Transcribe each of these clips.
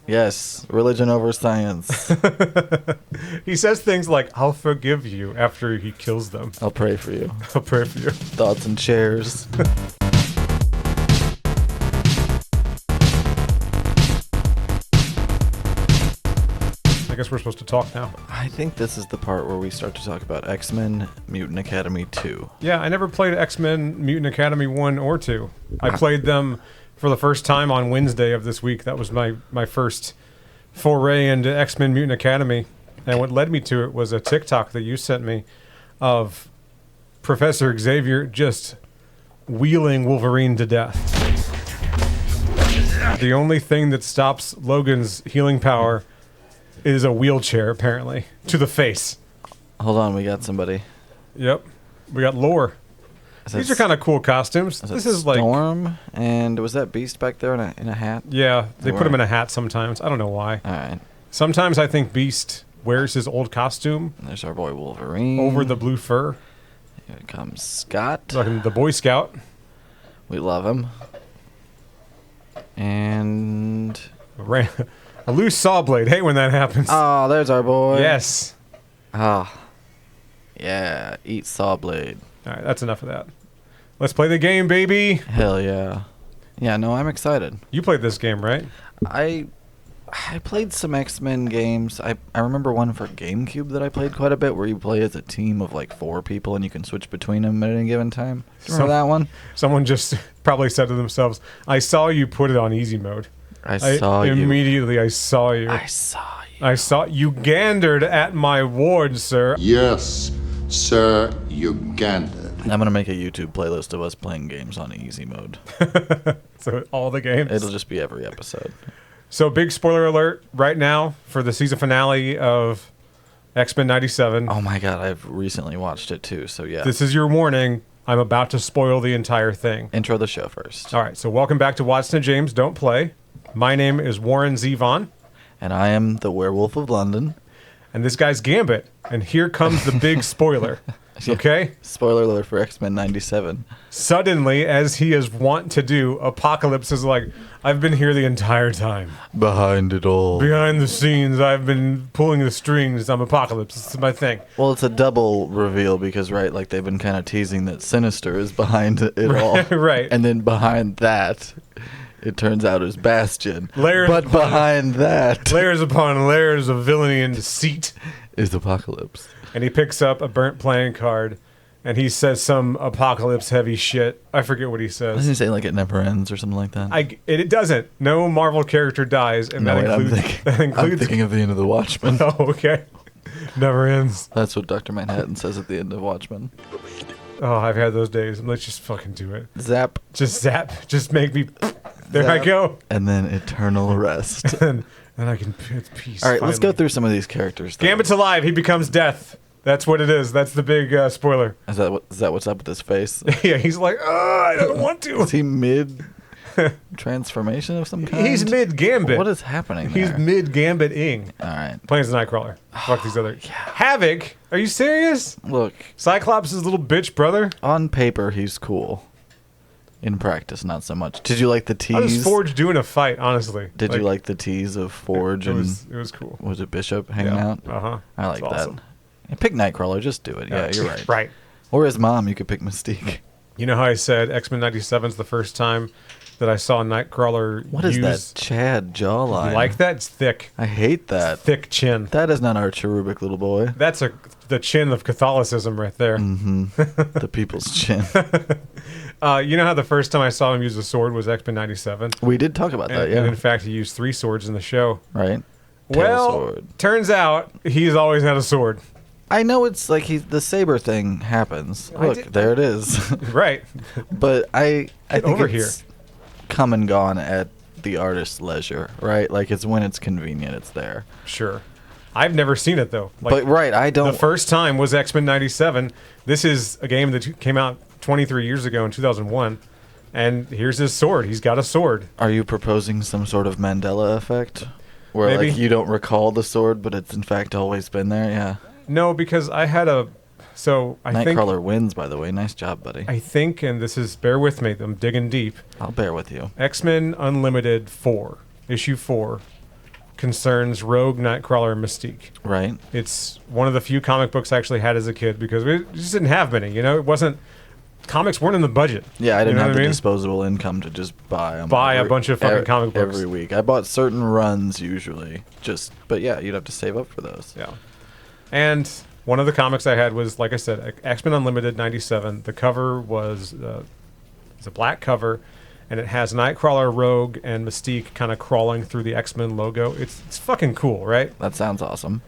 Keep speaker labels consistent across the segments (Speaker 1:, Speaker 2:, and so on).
Speaker 1: Yes, religion over science.
Speaker 2: He says things like, I'll forgive you after he kills them.
Speaker 1: I'll pray for you.
Speaker 2: I'll pray for you.
Speaker 1: Thoughts and chairs.
Speaker 2: I guess we're supposed to talk now.
Speaker 1: I think this is the part where we start to talk about X-Men Mutant Academy 2.
Speaker 2: Yeah, I never played X-Men Mutant Academy 1 or 2. I played them for the first time on Wednesday of this week. That was my first foray into X-Men Mutant Academy. And what led me to it was a TikTok that you sent me of Professor Xavier just wheeling Wolverine to death. The only thing that stops Logan's healing power is a wheelchair, apparently, to the face.
Speaker 1: Hold on, we got somebody.
Speaker 2: Yep. We got Lore. These are kind of cool costumes. This is like
Speaker 1: Storm, and was that Beast back there in a hat?
Speaker 2: Yeah, they put him in a hat sometimes. I don't know why.
Speaker 1: All right.
Speaker 2: Sometimes I think Beast wears his old costume.
Speaker 1: And there's our boy Wolverine.
Speaker 2: Over the blue fur.
Speaker 1: Here comes Scott.
Speaker 2: Like the Boy Scout.
Speaker 1: We love him. And
Speaker 2: a loose saw blade. Hate when that happens.
Speaker 1: oh, there's our boy.
Speaker 2: Yes.
Speaker 1: Ah. Yeah, eat saw blade.
Speaker 2: All right, that's enough of that. Let's play the game, baby.
Speaker 1: Hell yeah. Yeah, no, I'm excited.
Speaker 2: You played this game, right?
Speaker 1: I played some X-Men games. I remember one for GameCube that I played quite a bit where you play as a team of like 4 people and you can switch between them at any given time. Do you remember that one?
Speaker 2: Someone just probably said to themselves, I saw you put it on easy mode.
Speaker 1: I saw you.
Speaker 2: Immediately I saw you.
Speaker 1: I saw you.
Speaker 2: I saw you gandered at my ward, sir.
Speaker 3: Yes, sir, you gandered.
Speaker 1: I'm going to make a YouTube playlist of us playing games on easy mode.
Speaker 2: So all the games?
Speaker 1: It'll just be every episode.
Speaker 2: So big spoiler alert right now for the season finale of X-Men 97.
Speaker 1: Oh my god, I've recently watched it too, so yeah.
Speaker 2: This is your warning. I'm about to spoil the entire thing.
Speaker 1: Intro the show first.
Speaker 2: All right, so welcome back to Watson and James Don't Play. My name is Warren Zevon.
Speaker 1: And I am the Werewolf of London.
Speaker 2: And this guy's Gambit. And here comes the big spoiler. Okay?
Speaker 1: Spoiler alert for X-Men 97.
Speaker 2: Suddenly, as he is wont to do, Apocalypse is like, I've been here the entire time.
Speaker 1: Behind it all.
Speaker 2: Behind the scenes, I've been pulling the strings. I'm Apocalypse. This is my thing.
Speaker 1: Well, it's a double reveal because, right, like they've been kind of teasing that Sinister is behind it all.
Speaker 2: Right.
Speaker 1: And then behind that, it turns out is Bastion.
Speaker 2: Layers
Speaker 1: but behind that
Speaker 2: layers upon layers of villainy and deceit
Speaker 1: is Apocalypse.
Speaker 2: And he picks up a burnt playing card, and he says some Apocalypse heavy shit. I forget what he says.
Speaker 1: Doesn't he say like it never ends or something like that?
Speaker 2: It doesn't. No Marvel character dies, and that includes.
Speaker 1: I'm thinking of the end of the Watchmen.
Speaker 2: Oh, okay. Never ends.
Speaker 1: That's what Dr. Manhattan says at the end of Watchmen.
Speaker 2: Oh, I've had those days. Let's just fucking do it.
Speaker 1: Zap.
Speaker 2: Just zap. Just make me. There
Speaker 1: Zap.
Speaker 2: I go.
Speaker 1: And then eternal rest.
Speaker 2: and I can. It's peace.
Speaker 1: All right,
Speaker 2: finally.
Speaker 1: let's go through some of these characters.
Speaker 2: Gambit's alive. He becomes Death. That's what it is. That's the big spoiler.
Speaker 1: Is that what's up with his face?
Speaker 2: Yeah, he's like, I don't want to.
Speaker 1: Is he mid transformation of some kind?
Speaker 2: He's mid Gambit.
Speaker 1: What is happening
Speaker 2: He's
Speaker 1: there?
Speaker 2: mid Gambit-ing.
Speaker 1: All right.
Speaker 2: Playing as Nightcrawler. Fuck these other. Yeah. Havoc? Are you serious?
Speaker 1: Look.
Speaker 2: Cyclops' little bitch brother?
Speaker 1: On paper, he's cool. In practice, not so much. Did you like the tease?
Speaker 2: How was Forge doing a fight, honestly?
Speaker 1: Did you like the tease of Forge
Speaker 2: it was cool.
Speaker 1: Was it Bishop hanging out?
Speaker 2: Uh-huh.
Speaker 1: I like that.
Speaker 2: Awesome.
Speaker 1: Pick Nightcrawler, just do it. Yeah, you're right.
Speaker 2: Right.
Speaker 1: Or his mom, you could pick Mystique.
Speaker 2: You know how I said X-Men 97 is the first time that I saw Nightcrawler
Speaker 1: What is that Chad jawline?
Speaker 2: You like that? It's thick.
Speaker 1: I hate that.
Speaker 2: Thick chin.
Speaker 1: That is not our cherubic little boy.
Speaker 2: That's the chin of Catholicism right there.
Speaker 1: Mm-hmm. The people's chin.
Speaker 2: You know how the first time I saw him use a sword was X-Men 97?
Speaker 1: We did talk about that, yeah.
Speaker 2: And in fact, he used 3 swords in the show.
Speaker 1: Right.
Speaker 2: Well,
Speaker 1: sword.
Speaker 2: Turns out he's always had a sword.
Speaker 1: I know it's like the saber thing happens. Look, there it is.
Speaker 2: Right.
Speaker 1: But I think
Speaker 2: over
Speaker 1: it's come and gone at the artist's leisure, right? Like it's when it's convenient, it's there.
Speaker 2: Sure. I've never seen it though.
Speaker 1: But right, I don't.
Speaker 2: The first time was X-Men 97. This is a game that came out 23 years ago in 2001. And here's his sword. He's got a sword.
Speaker 1: Are you proposing some sort of Mandela effect? Where
Speaker 2: Maybe.
Speaker 1: like you don't recall the sword, but it's in fact always been there? Yeah.
Speaker 2: No, because I had a... So I think...
Speaker 1: Nightcrawler wins, by the way. Nice job, buddy.
Speaker 2: I think, and this is... Bear with me. I'm digging deep.
Speaker 1: I'll bear with you.
Speaker 2: X-Men Unlimited 4. Issue 4 concerns Rogue, Nightcrawler, and Mystique.
Speaker 1: Right.
Speaker 2: It's one of the few comic books I actually had as a kid because we just didn't have many. You know, it wasn't. Comics weren't in the budget.
Speaker 1: Yeah, I didn't
Speaker 2: You know
Speaker 1: have
Speaker 2: what
Speaker 1: the
Speaker 2: I mean?
Speaker 1: disposable income to just buy them.
Speaker 2: Buy a bunch of fucking comic books.
Speaker 1: every week. I bought certain runs usually. But yeah, you'd have to save up for those.
Speaker 2: Yeah. And one of the comics I had was, like I said, X-Men Unlimited '97. The cover was it's a black cover, and it has Nightcrawler, Rogue, and Mystique kind of crawling through the X-Men logo. It's fucking cool, right?
Speaker 1: That sounds awesome.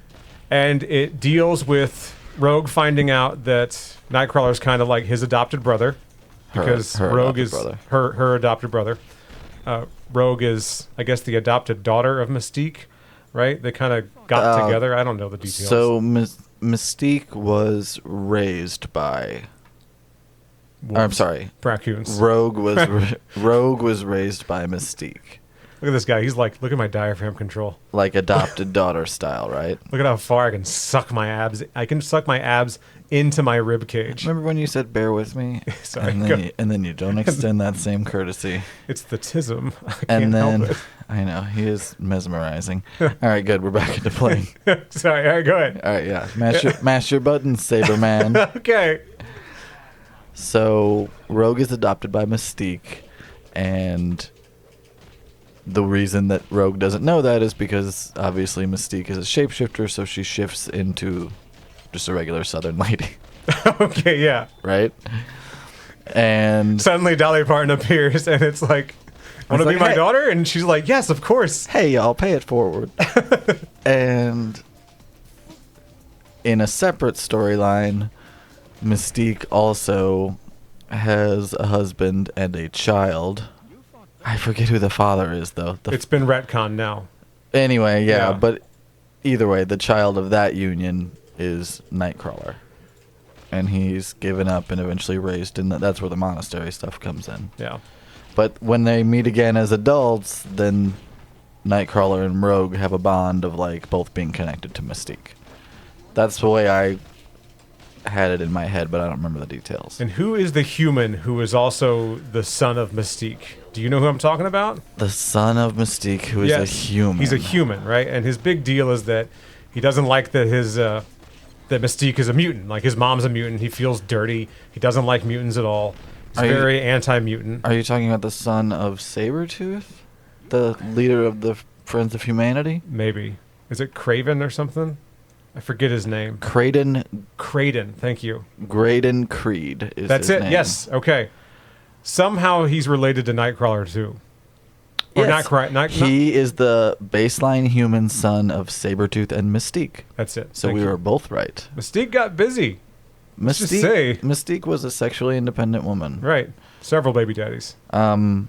Speaker 2: And it deals with Rogue finding out that Nightcrawler is kind of like his adopted brother, because
Speaker 1: her
Speaker 2: Rogue
Speaker 1: adopted
Speaker 2: is
Speaker 1: brother.
Speaker 2: her adopted brother. Rogue is, I guess, the adopted daughter of Mystique, right? They kind of got together. I don't know the details.
Speaker 1: So Mystique was raised by. I'm sorry.
Speaker 2: Raccoons.
Speaker 1: Rogue was raised by Mystique,
Speaker 2: Look at this guy. He's like, look at my diaphragm control.
Speaker 1: like adopted daughter style, right?
Speaker 2: Look at how far I can suck my abs. I can suck my abs into my rib cage.
Speaker 1: Remember when you said "bear with me"?
Speaker 2: Sorry,
Speaker 1: and
Speaker 2: go.
Speaker 1: then you don't extend that same courtesy.
Speaker 2: It's the tism. I can't
Speaker 1: And then
Speaker 2: help
Speaker 1: I know he is mesmerizing. All right, good. We're back into playing.
Speaker 2: it. Sorry. All right, go ahead.
Speaker 1: All right, yeah. Mash your buttons, Saber Man.
Speaker 2: Okay.
Speaker 1: So Rogue is adopted by Mystique, and the reason that Rogue doesn't know that is because obviously Mystique is a shapeshifter, so she shifts into just a regular Southern lady,
Speaker 2: Okay, yeah.
Speaker 1: right? And
Speaker 2: Suddenly Dolly Parton appears, and it's like, want to
Speaker 1: like,
Speaker 2: be my
Speaker 1: "Hey."
Speaker 2: daughter? And she's like, yes, of course.
Speaker 1: hey, y'all, pay it forward. And in a separate storyline, Mystique also has a husband and a child. I forget who the father is, though.
Speaker 2: It's been retconned now.
Speaker 1: Anyway, yeah,
Speaker 2: Yeah.
Speaker 1: but either way, the child of that union is Nightcrawler. And he's given up and eventually raised in that's where the monastery stuff comes in.
Speaker 2: Yeah.
Speaker 1: But when they meet again as adults, then Nightcrawler and Rogue have a bond of like both being connected to Mystique. That's the way I had it in my head, but I don't remember the details.
Speaker 2: And who is the human who is also the son of Mystique? Do you know who I'm talking about?
Speaker 1: The son of Mystique, who is a human.
Speaker 2: He's a human, right? And his big deal is that he doesn't like that that Mystique is a mutant. Like his mom's a mutant. He feels dirty. He doesn't like mutants at all. He's very anti-mutant.
Speaker 1: Are you talking about the son of Sabretooth? The leader of the Friends of Humanity?
Speaker 2: Maybe. Is it Craven or something? I forget his name.
Speaker 1: Craydon
Speaker 2: Thank you.
Speaker 1: Graydon Creed is
Speaker 2: That's
Speaker 1: his
Speaker 2: it.
Speaker 1: name.
Speaker 2: Yes. Okay. Somehow he's related to Nightcrawler too. Or
Speaker 1: Yes. He is the baseline human son of Sabretooth and Mystique.
Speaker 2: That's it.
Speaker 1: So
Speaker 2: Thank
Speaker 1: we
Speaker 2: you.
Speaker 1: were both right.
Speaker 2: Mystique got busy. Let's just say.
Speaker 1: Mystique was a sexually independent woman.
Speaker 2: Right. Several baby daddies.
Speaker 1: Look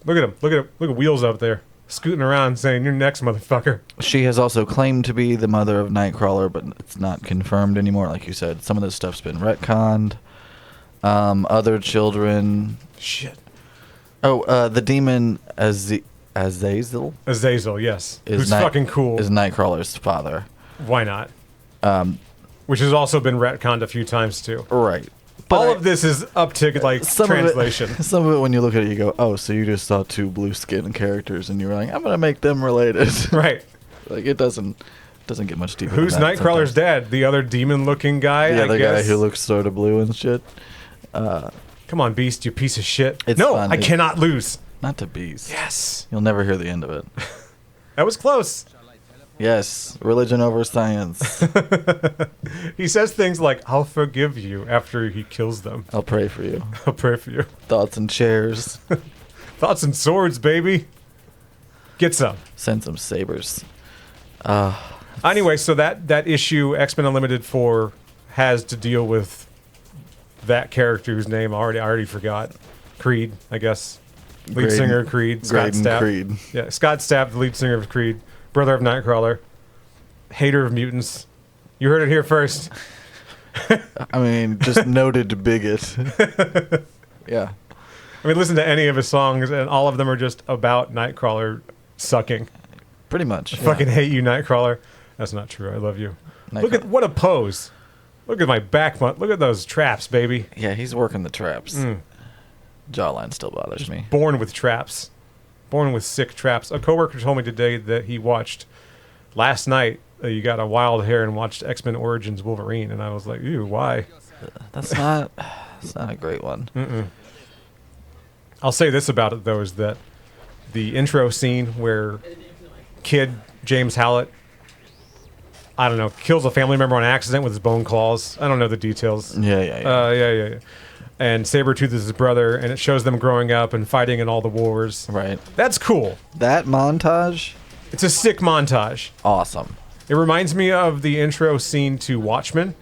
Speaker 2: Look at him. Look at Wheels up there, scooting around saying, "You're next, motherfucker."
Speaker 1: She has also claimed to be the mother of Nightcrawler, but it's not confirmed anymore. Like you said, some of this stuff's been retconned. Other children.
Speaker 2: Shit.
Speaker 1: Oh, the demon Azazel
Speaker 2: Azazel, yes.
Speaker 1: is
Speaker 2: Who's fucking cool.
Speaker 1: Is Nightcrawler's father.
Speaker 2: Why not? Which has also been retconned a few times too.
Speaker 1: Right.
Speaker 2: All of this is up to like translation.
Speaker 1: Some of it, when you look at it, you go, "Oh, so you just saw two blue skin characters, and you were like, I'm gonna make them related."
Speaker 2: Right.
Speaker 1: Like it doesn't get much deeper.
Speaker 2: Who's
Speaker 1: than that
Speaker 2: Nightcrawler's
Speaker 1: sometimes.
Speaker 2: dad? The other demon-looking guy.
Speaker 1: The
Speaker 2: I
Speaker 1: other
Speaker 2: guess.
Speaker 1: guy who looks sort of blue and shit.
Speaker 2: Come on, Beast, you piece of shit.
Speaker 1: It's
Speaker 2: no,
Speaker 1: fun.
Speaker 2: I cannot lose.
Speaker 1: Not to Beast.
Speaker 2: Yes.
Speaker 1: You'll never hear the end of it.
Speaker 2: That was close.
Speaker 1: Yes, religion over science.
Speaker 2: He says things like, "I'll forgive you" after he kills them.
Speaker 1: I'll pray for you.
Speaker 2: I'll pray for you.
Speaker 1: Thoughts and chairs.
Speaker 2: Thoughts and swords, baby. Get some.
Speaker 1: Send some sabers.
Speaker 2: Anyway, so that issue, X-Men Unlimited 4, has to deal with that character whose name I already forgot. Creed, I guess. Lead singer Creed. Scott
Speaker 1: Graydon
Speaker 2: Stapp.
Speaker 1: Creed.
Speaker 2: Yeah, Scott Stapp, the lead singer of Creed. Brother of Nightcrawler. Hater of mutants. You heard it here first.
Speaker 1: I mean, just noted bigot. Yeah.
Speaker 2: I mean, listen to any of his songs, and all of them are just about Nightcrawler sucking.
Speaker 1: Pretty much.
Speaker 2: Fucking hate you, Nightcrawler. That's not true. I love you. Look at what a pose. Look at my back. Look at those traps, baby.
Speaker 1: Yeah, he's working the traps. Jawline still bothers me.
Speaker 2: Born with traps. born with sick traps. A coworker told me today that he watched last night. You got a wild hair and watched X-Men Origins Wolverine, and I was like, ew, why?
Speaker 1: That's not a great one.
Speaker 2: Mm-mm. I'll say this about it though, is that the intro scene where kid James Howlett, I don't know, kills a family member on accident with his bone claws. I don't know the details.
Speaker 1: Yeah.
Speaker 2: Yeah. And Sabretooth is his brother, and it shows them growing up and fighting in all the wars.
Speaker 1: Right.
Speaker 2: That's cool.
Speaker 1: That montage,
Speaker 2: It's a sick montage.
Speaker 1: awesome.
Speaker 2: It reminds me of the intro scene to Watchmen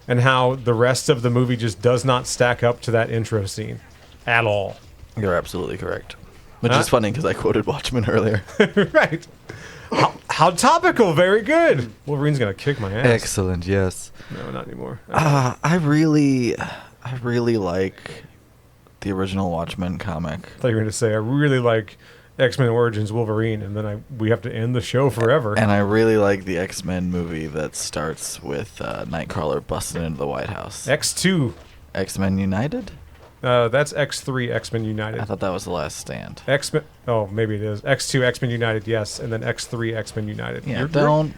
Speaker 2: and how the rest of the movie just does not stack up to that intro scene at all.
Speaker 1: You're absolutely correct. Which is funny because I quoted Watchmen earlier.
Speaker 2: Right. How topical. Very good. Wolverine's going to kick my ass.
Speaker 1: Excellent, yes.
Speaker 2: No, not anymore.
Speaker 1: I really like the original Watchmen comic.
Speaker 2: I thought you were going to say, I really like X-Men Origins Wolverine, and then we have to end the show forever.
Speaker 1: And I really like the X-Men movie that starts with Nightcrawler busting into the White House.
Speaker 2: X2.
Speaker 1: X-Men United?
Speaker 2: That's X3, X-Men United.
Speaker 1: I thought that was The Last Stand.
Speaker 2: X-Men. Oh, maybe it is. X2, X-Men United, yes. And then X3, X-Men United.
Speaker 1: Yeah, don't...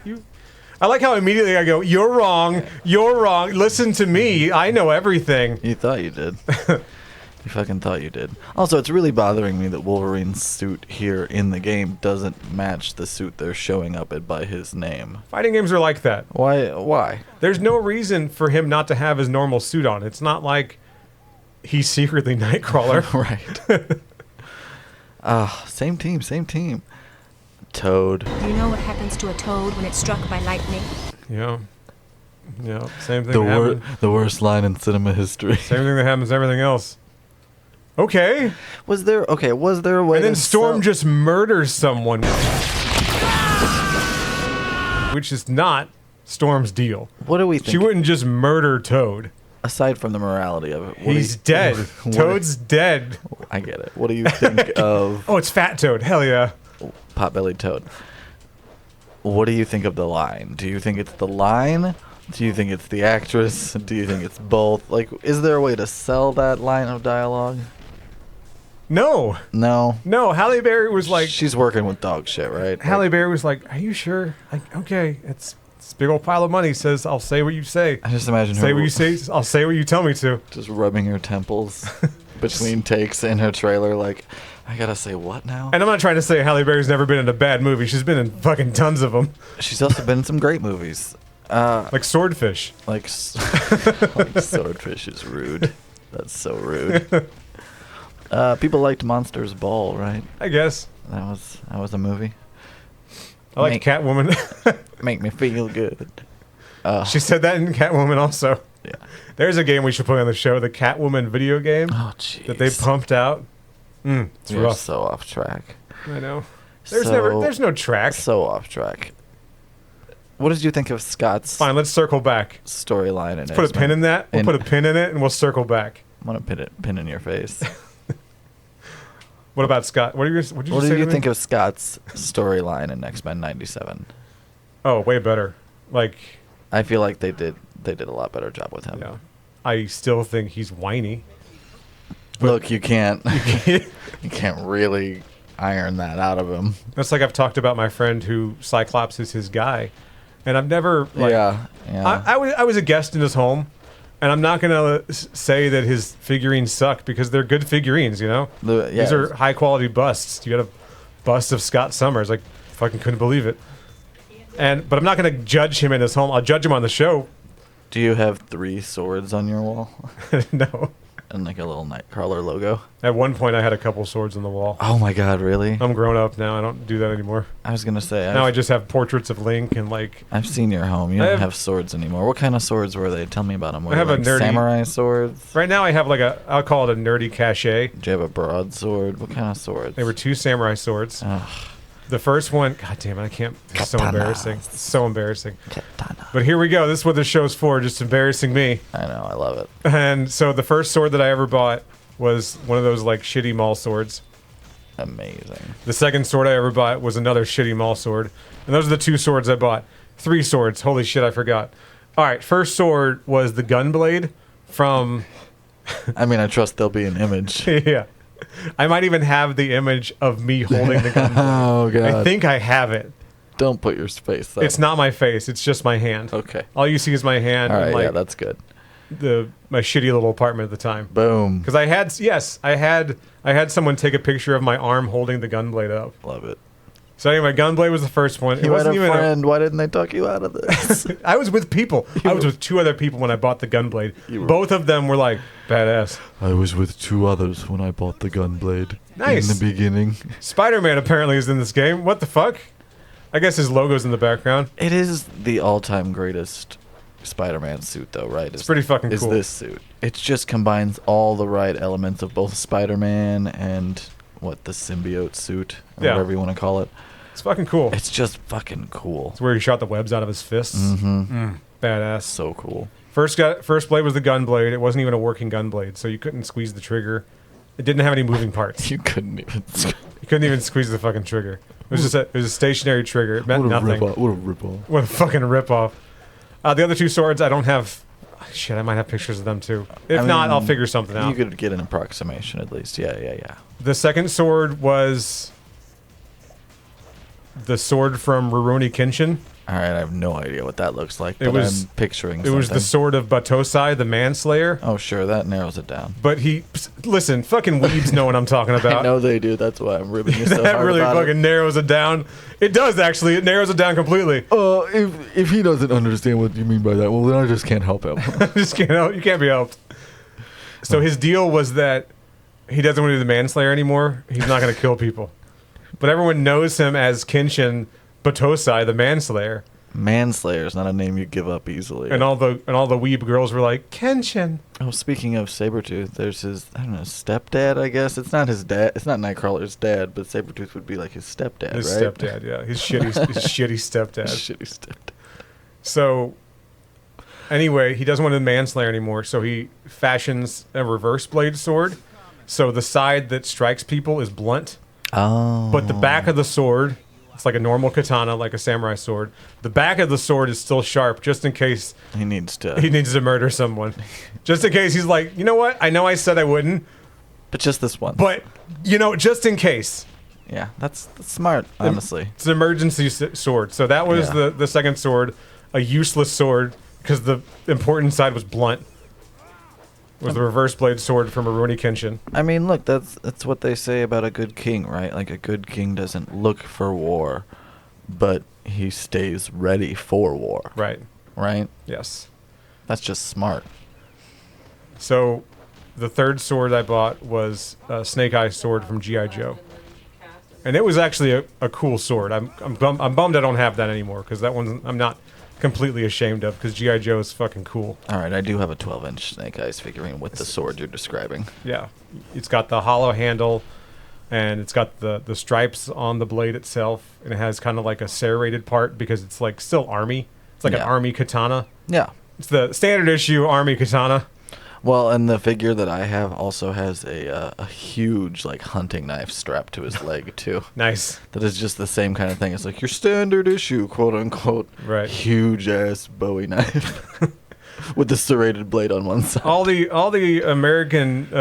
Speaker 2: I like how immediately I go, you're wrong. You're wrong. Listen to me. I know everything.
Speaker 1: You thought you did. You fucking thought you did. Also, it's really bothering me that Wolverine's suit here in the game doesn't match the suit they're showing up at by his name.
Speaker 2: Fighting games are like that.
Speaker 1: Why?
Speaker 2: There's no reason for him not to have his normal suit on. It's not like he's secretly Nightcrawler.
Speaker 1: Right. Same team. Toad.
Speaker 4: Do you know what happens to a toad when it's struck by lightning?
Speaker 2: Yeah. Same thing.
Speaker 1: The worst line in cinema history.
Speaker 2: Same thing that happens to everything else. Okay.
Speaker 1: Was there a way
Speaker 2: And then
Speaker 1: to
Speaker 2: Storm
Speaker 1: sell-
Speaker 2: just murders someone. Which is not Storm's deal.
Speaker 1: What do we think?
Speaker 2: She wouldn't just murder Toad.
Speaker 1: Aside from the morality of it.
Speaker 2: He's dead. Toad's dead.
Speaker 1: I get it. What do you think of
Speaker 2: Oh, it's Fat Toad. Hell yeah.
Speaker 1: Pot-bellied Toad? What do you think of the line? Do you think it's the line? Do you think it's the actress? Do you think it's both? Like, is there a way to sell that line of dialogue?
Speaker 2: No.
Speaker 1: No.
Speaker 2: Halle Berry was like...
Speaker 1: She's working with dog shit, right?
Speaker 2: Halle Berry was like, are you sure? Like, okay, it's a big old pile of money. Says, I'll say what you say.
Speaker 1: I just imagine her
Speaker 2: Say what you say. I'll say what you tell me to.
Speaker 1: just rubbing her temples between takes in her trailer like, I gotta say what now?
Speaker 2: And I'm not trying to say Halle Berry's never been in a bad movie. She's been in fucking tons of them.
Speaker 1: She's also been in some great movies.
Speaker 2: Like Swordfish.
Speaker 1: Like Swordfish is rude. That's so rude. People liked Monsters Ball, right?
Speaker 2: I guess.
Speaker 1: That was a movie.
Speaker 2: I like Catwoman.
Speaker 1: Make me feel good.
Speaker 2: She said that in Catwoman also.
Speaker 1: Yeah.
Speaker 2: There's a game we should play on the show, the Catwoman video game
Speaker 1: Oh, jeez.
Speaker 2: that they pumped out. It's
Speaker 1: We're
Speaker 2: rough.
Speaker 1: so off track.
Speaker 2: I know. There's no track.
Speaker 1: So off track. What did you think of Scott's
Speaker 2: Fine, let's circle back.
Speaker 1: storyline?
Speaker 2: Let's put a pin in that. We'll put a pin in it and we'll circle back.
Speaker 1: I'm gonna pin in your face.
Speaker 2: What about Scott? What did you say
Speaker 1: What
Speaker 2: to
Speaker 1: did you
Speaker 2: me?
Speaker 1: think of Scott's storyline in X-Men '97?
Speaker 2: Oh, way better. Like,
Speaker 1: I feel like they did a lot better job with him.
Speaker 2: yeah. I still think he's whiny.
Speaker 1: Look, you can't you can't really iron that out of him.
Speaker 2: That's like I've talked about my friend who Cyclops is his guy. And I've never like
Speaker 1: Yeah.
Speaker 2: I was a guest in his home, and I'm not gonna say that his figurines suck because they're good figurines, you know. These are high quality busts. You got a bust of Scott Summers. Like, fucking couldn't believe it. But I'm not gonna judge him in his home. I'll judge him on the show.
Speaker 1: Do you have 3 swords on your wall?
Speaker 2: No.
Speaker 1: And like a little Nightcrawler logo?
Speaker 2: At one point, I had a couple swords on the wall.
Speaker 1: Oh my god, really?
Speaker 2: I'm grown up now. I don't do that anymore.
Speaker 1: I was gonna say.
Speaker 2: Now I just have portraits of Link and like.
Speaker 1: I've seen your home. You don't have swords anymore. What kind of swords were they? Tell me about them. Were
Speaker 2: I have
Speaker 1: they
Speaker 2: a
Speaker 1: like
Speaker 2: nerdy
Speaker 1: samurai swords.
Speaker 2: Right now, I have like I'll call it a nerdy cachet.
Speaker 1: Do you have a broadsword? What kind of swords?
Speaker 2: They were 2 samurai swords.
Speaker 1: Ugh.
Speaker 2: The first one, god damn it, I can't. It's so
Speaker 1: Katana.
Speaker 2: embarrassing. It's so embarrassing.
Speaker 1: Katana.
Speaker 2: But here we go. This is what this show's for, just embarrassing me.
Speaker 1: I know. I love it.
Speaker 2: And so the first sword that I ever bought was one of those like shitty mall swords.
Speaker 1: Amazing.
Speaker 2: The second sword I ever bought was another shitty mall sword. And those are the 2 swords I bought. 3 swords. Holy shit, I forgot. All right, first sword was the Gunblade from...
Speaker 1: I mean, I trust there'll be an image.
Speaker 2: Yeah. I might even have the image of me holding the gun.
Speaker 1: Oh god.
Speaker 2: I think I have it.
Speaker 1: Don't put your face up.
Speaker 2: It's not my face. It's just my hand.
Speaker 1: Okay.
Speaker 2: All you see is my hand.
Speaker 1: All right,
Speaker 2: and like
Speaker 1: yeah, that's good.
Speaker 2: my shitty little apartment at the time.
Speaker 1: Boom.
Speaker 2: Because I had someone take a picture of my arm holding the gunblade up.
Speaker 1: Love it.
Speaker 2: So anyway, gunblade was the first one. It
Speaker 1: You had
Speaker 2: wasn't
Speaker 1: a
Speaker 2: even
Speaker 1: friend. Why didn't they talk you out of this?
Speaker 2: I was with people. I was with 2 other people when I bought the gunblade. Both of them were like, badass.
Speaker 1: I was with 2 others when I bought the gunblade.
Speaker 2: Nice.
Speaker 1: In the beginning.
Speaker 2: Spider-Man apparently is in this game. What the fuck? I guess his logo's in the background.
Speaker 1: It is the all-time greatest Spider-Man suit, though, right?
Speaker 2: It's pretty fucking
Speaker 1: is
Speaker 2: cool.
Speaker 1: This suit. It just combines all the right elements of both Spider-Man and, the symbiote suit, or whatever you want to call it.
Speaker 2: It's fucking cool.
Speaker 1: It's just fucking cool.
Speaker 2: It's where he shot the webs out of his fists.
Speaker 1: Mm-hmm.
Speaker 2: Badass.
Speaker 1: So cool.
Speaker 2: First blade was the gunblade. It wasn't even a working gunblade, so you couldn't squeeze the trigger. It didn't have any moving parts.
Speaker 1: You couldn't even...
Speaker 2: You couldn't even squeeze the fucking trigger. It was it was a stationary trigger. It meant nothing.
Speaker 1: What a ripoff.
Speaker 2: What a fucking ripoff. The other 2 swords, I don't have... Shit, I might have pictures of them too. If not, I'll figure something out.
Speaker 1: You could get an approximation at least. Yeah.
Speaker 2: The second sword was the sword from Rurouni Kenshin.
Speaker 1: All right, I have no idea what that looks like, but
Speaker 2: I'm
Speaker 1: picturing
Speaker 2: It
Speaker 1: something.
Speaker 2: was the sword of Batosai, the Manslayer.
Speaker 1: Oh, sure, that narrows it down.
Speaker 2: But listen, fucking weebs know what I'm talking about.
Speaker 1: I know they do. That's why I'm ribbing you so
Speaker 2: That
Speaker 1: hard
Speaker 2: really
Speaker 1: about
Speaker 2: fucking narrows it down. It does, actually. It narrows it down completely.
Speaker 1: If he doesn't understand what you mean by that, well, then I just can't help him.
Speaker 2: Just can't help. You can't be helped. So his deal was that he doesn't want to do the Manslayer anymore. He's not going to kill people. But everyone knows him as Kenshin Batosai, the Manslayer.
Speaker 1: Manslayer is not a name you give up easily.
Speaker 2: And all the weeb girls were like, Kenshin.
Speaker 1: Oh, speaking of Sabretooth, there's his, I don't know, stepdad, I guess. It's not his dad. It's not Nightcrawler's dad, but Sabretooth would be like his stepdad,
Speaker 2: His
Speaker 1: right?
Speaker 2: stepdad, yeah. His shitty stepdad.
Speaker 1: Shitty stepdad.
Speaker 2: So, anyway, he doesn't want to do the Manslayer anymore, so he fashions a reverse blade sword. So the side that strikes people is blunt.
Speaker 1: Oh.
Speaker 2: But the back of the sword, it's like a normal katana, like a samurai sword. The back of the sword is still sharp, just in case
Speaker 1: he needs to
Speaker 2: murder someone. Just in case he's like, you know what? I know I said I wouldn't.
Speaker 1: But just this one.
Speaker 2: But, just in case.
Speaker 1: Yeah, that's smart, honestly.
Speaker 2: It's an emergency sword. So that was the second sword, a useless sword, because the important side was blunt. Was the reverse blade sword from Rurouni Kenshin.
Speaker 1: I mean, look, that's what they say about a good king, right? Like, a good king doesn't look for war, but he stays ready for war.
Speaker 2: Right.
Speaker 1: Right?
Speaker 2: Yes.
Speaker 1: That's just smart.
Speaker 2: So, the third sword I bought was a Snake Eye sword from G.I. Joe. And it was actually a cool sword. I'm bummed I don't have that anymore, because that one I'm not completely ashamed of, because G.I. Joe is fucking cool.
Speaker 1: All right, I do have a 12-inch Snake Eyes figurine with the sword you're describing.
Speaker 2: Yeah. It's got the hollow handle, and it's got the stripes on the blade itself, and it has kind of like a serrated part, because it's like still army. It's like an army katana.
Speaker 1: Yeah.
Speaker 2: It's the standard issue army katana.
Speaker 1: Well, and the figure that I have also has a huge, like, hunting knife strapped to his leg, too.
Speaker 2: Nice.
Speaker 1: That is just the same kind of thing. It's like your standard issue, quote-unquote,
Speaker 2: right.
Speaker 1: Huge-ass Bowie knife with the serrated blade on one side.
Speaker 2: All the American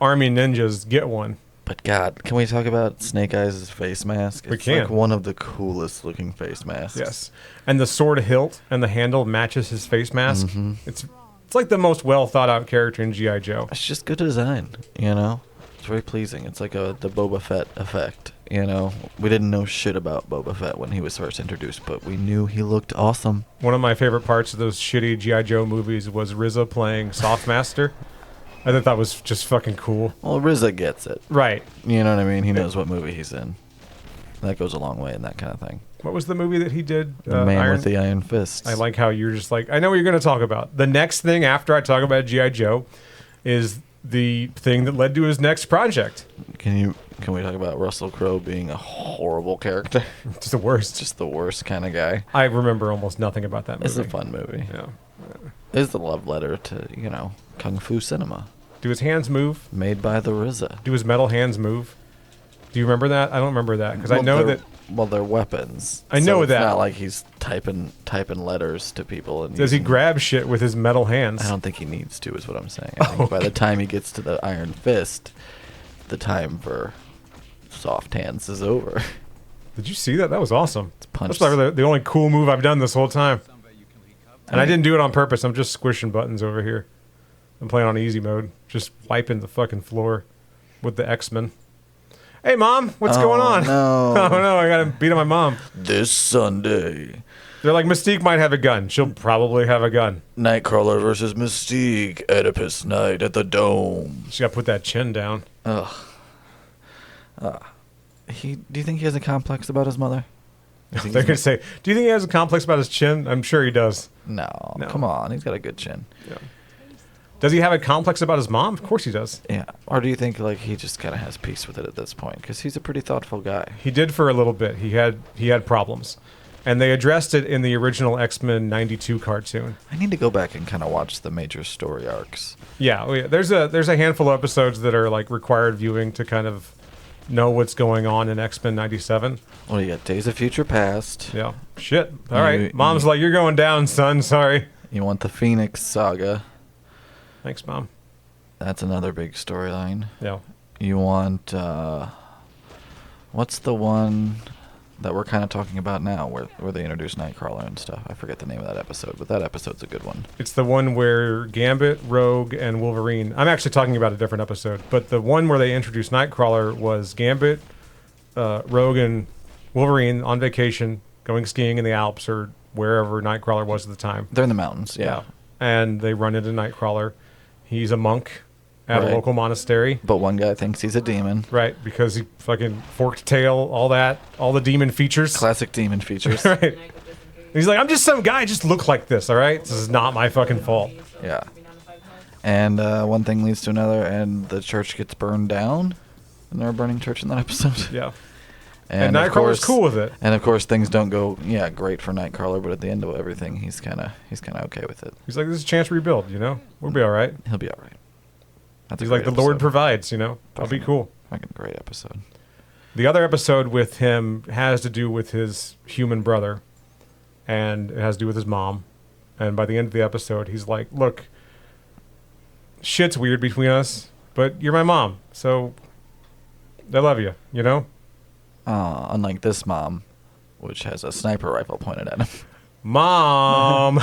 Speaker 2: Army ninjas get one.
Speaker 1: But, God, can we talk about Snake Eyes' face mask?
Speaker 2: We
Speaker 1: it's
Speaker 2: can.
Speaker 1: Like one of the coolest-looking face masks.
Speaker 2: Yes. And the sword hilt and the handle matches his face mask.
Speaker 1: Mm-hmm.
Speaker 2: It's like the most well-thought-out character in G.I. Joe.
Speaker 1: It's just good design, you know? It's very pleasing. It's like the Boba Fett effect, you know? We didn't know shit about Boba Fett when he was first introduced, but we knew he looked awesome.
Speaker 2: One of my favorite parts of those shitty G.I. Joe movies was RZA playing Softmaster. I thought that was just fucking cool.
Speaker 1: Well, RZA gets it.
Speaker 2: Right.
Speaker 1: You know what I mean? He knows what movie he's in. That goes a long way in that kind of thing.
Speaker 2: What was the movie that he did?
Speaker 1: The Man with the Iron Fist.
Speaker 2: I like how you're just like, I know what you're going to talk about. The next thing after I talk about G.I. Joe is the thing that led to his next project.
Speaker 1: Can we talk about Russell Crowe being a horrible character?
Speaker 2: It's the worst.
Speaker 1: Just the worst kind of guy.
Speaker 2: I remember almost nothing about that movie.
Speaker 1: It's a fun movie.
Speaker 2: Yeah.
Speaker 1: It's the love letter to, Kung Fu cinema.
Speaker 2: Do his hands move?
Speaker 1: Made by the RZA.
Speaker 2: Do his metal hands move? Do you remember that? I don't remember that, because I know that...
Speaker 1: Well, they're weapons.
Speaker 2: I know that.
Speaker 1: It's not like he's typing letters to people. And
Speaker 2: Does he grab shit with his metal hands?
Speaker 1: I don't think he needs to, is what I'm saying. I think by the time he gets to the Iron Fist, the time for soft hands is over.
Speaker 2: Did you see that? That was awesome.
Speaker 1: punch.
Speaker 2: That's like the only cool move I've done this whole time. And I didn't do it on purpose. I'm just squishing buttons over here. I'm playing on easy mode. Just wiping the fucking floor with the X-Men. Hey, Mom, what's going on?
Speaker 1: No.
Speaker 2: Oh, no, I got to beat on my mom.
Speaker 1: This Sunday,
Speaker 2: They're like, Mystique might have a gun. She'll probably have a gun.
Speaker 1: Nightcrawler versus Mystique, Oedipus night at the Dome.
Speaker 2: She got to put that chin down.
Speaker 1: Ugh. Do you think he has a complex about his mother?
Speaker 2: They're going to say, do you think he has a complex about his chin? I'm sure he does.
Speaker 1: No,
Speaker 2: No.
Speaker 1: come on. He's got a good chin.
Speaker 2: Yeah. Does he have a complex about his mom? Of course he does.
Speaker 1: Yeah. Or do you think like he just kind of has peace with it at this point? Because he's a pretty thoughtful guy.
Speaker 2: He did for a little bit. He had problems. And they addressed it in the original X-Men 92 cartoon.
Speaker 1: I need to go back and kind of watch the major story arcs.
Speaker 2: Yeah, there's a handful of episodes that are like required viewing to kind of know what's going on in X-Men 97.
Speaker 1: Well, you got Days of Future Past.
Speaker 2: Yeah. Shit. All right. Mom's like, you're going down, son. Sorry.
Speaker 1: You want the Phoenix Saga.
Speaker 2: Thanks, Mom.
Speaker 1: That's another big storyline.
Speaker 2: Yeah.
Speaker 1: You want, what's the one that we're kind of talking about now where they introduce Nightcrawler and stuff? I forget the name of that episode, but that episode's a good one.
Speaker 2: It's the one where Gambit, Rogue, and Wolverine. I'm actually talking about a different episode, but the one where they introduced Nightcrawler was Gambit, Rogue, and Wolverine on vacation, going skiing in the Alps or wherever Nightcrawler was at the time.
Speaker 1: They're in the mountains, yeah.
Speaker 2: And they run into Nightcrawler. He's a monk at
Speaker 1: Right.
Speaker 2: a local monastery.
Speaker 1: But one guy thinks he's a demon.
Speaker 2: Right, because he fucking forked tail, all that, all the demon features.
Speaker 1: Classic demon features.
Speaker 2: Right. He's like, I'm just some guy, just look like this, all right? This is not my fucking fault.
Speaker 1: Yeah. And one thing leads to another, and the church gets burned down. And they're a burning church in that episode.
Speaker 2: Yeah.
Speaker 1: And
Speaker 2: Nightcrawler's
Speaker 1: of course,
Speaker 2: cool with it.
Speaker 1: And of course, things don't go great for Nightcrawler. But at the end of everything, he's kind of okay with it.
Speaker 2: He's like, this is a chance to rebuild, you know? We'll be all right.
Speaker 1: He'll be all right. That's a
Speaker 2: He's like,
Speaker 1: great
Speaker 2: the Lord
Speaker 1: episode.
Speaker 2: provides, you know? I'll be cool.
Speaker 1: Fucking great episode.
Speaker 2: The other episode with him has to do with his human brother, and it has to do with his mom. And by the end of the episode, he's like, look, shit's weird between us, but you're my mom, so I love you, you know?
Speaker 1: Unlike this mom, which has a sniper rifle pointed at him.
Speaker 2: Mom,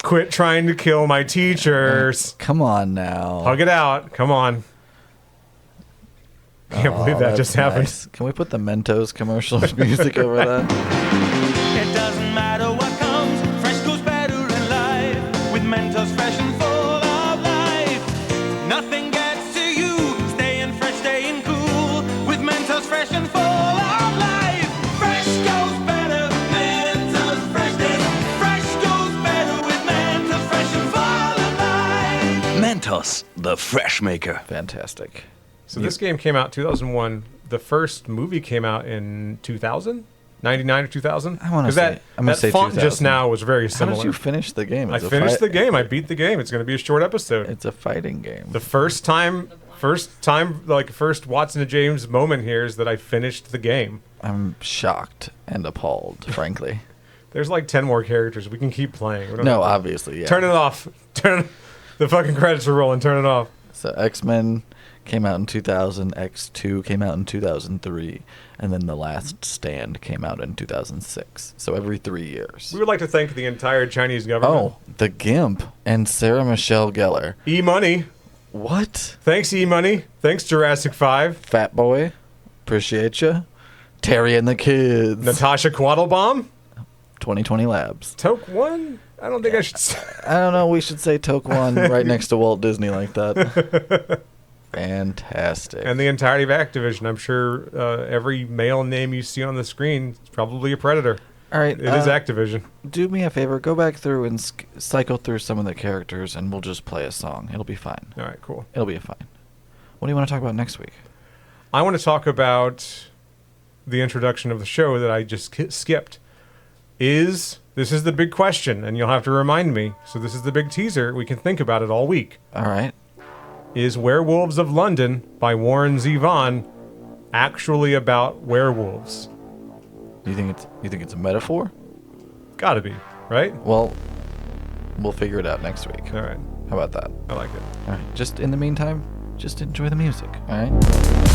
Speaker 2: quit trying to kill my teachers.
Speaker 1: Come on now.
Speaker 2: Hug it out. Come on. Can't believe that
Speaker 1: that's
Speaker 2: just happened.
Speaker 1: nice. Can we put the Mentos commercial music over that?
Speaker 5: It doesn't matter what comes, fresh goes better in life. With Mentos fresh and full of life. Nothing gets to you, staying fresh, staying cool. With Mentos fresh and full of life. Fresh goes better, Mentos freshness. Fresh goes better with Mentos fresh and full of life.
Speaker 6: Mentos, the fresh maker.
Speaker 1: Fantastic.
Speaker 2: So this game came out 2001. The first movie came out in 2000? 99 or 2000?
Speaker 1: I wanna
Speaker 2: 'Cause
Speaker 1: say-
Speaker 2: that,
Speaker 1: I'm gonna
Speaker 2: that
Speaker 1: say
Speaker 2: font just
Speaker 1: 2000.
Speaker 2: now was very
Speaker 1: How
Speaker 2: similar.
Speaker 1: did you finish the game?
Speaker 2: I
Speaker 1: It's a
Speaker 2: finished
Speaker 1: fight-
Speaker 2: the game. I beat the game. It's going to be a short episode.
Speaker 1: It's a fighting game.
Speaker 2: The first time, like first Watson and James moment here is that I finished the game.
Speaker 1: I'm shocked and appalled, frankly.
Speaker 2: There's like 10 more characters. We can keep playing. We don't
Speaker 1: No,
Speaker 2: have to-
Speaker 1: obviously, yeah.
Speaker 2: Turn it off. The fucking credits are rolling. Turn it off.
Speaker 1: So X-Men came out in 2000, X2 came out in 2003, and then The Last Stand came out in 2006. So every 3 years.
Speaker 2: We would like to thank the entire Chinese government.
Speaker 1: Oh, the Gimp and Sarah Michelle Gellar.
Speaker 2: E-Money.
Speaker 1: What?
Speaker 2: Thanks, E-Money. Thanks, Jurassic 5.
Speaker 1: Fat Boy, appreciate you. Terry and the Kids.
Speaker 2: Natasha Quattlebaum.
Speaker 1: 2020 Labs.
Speaker 2: Toke 1? I don't think I should say.
Speaker 1: I don't know. We should say Toke 1 right next to Walt Disney like that. Fantastic.
Speaker 2: And the entirety of Activision. I'm sure every male name you see on the screen is probably a Predator.
Speaker 1: All right.
Speaker 2: It is Activision.
Speaker 1: Do me a favor. Go back through and cycle through some of the characters, and we'll just play a song. It'll be fine.
Speaker 2: All right, cool.
Speaker 1: It'll be fine. What do you want to talk about next week?
Speaker 2: I want to talk about the introduction of the show that I just skipped. This is the big question, and you'll have to remind me. So this is the big teaser. We can think about it all week.
Speaker 1: All right.
Speaker 2: Is Werewolves of London by Warren Zevon actually about werewolves?
Speaker 1: You think it's a metaphor?
Speaker 2: Gotta be, right?
Speaker 1: Well, we'll figure it out next week.
Speaker 2: All right.
Speaker 1: How about that?
Speaker 2: I like it.
Speaker 1: All right. Just in the meantime, just enjoy the music. All right.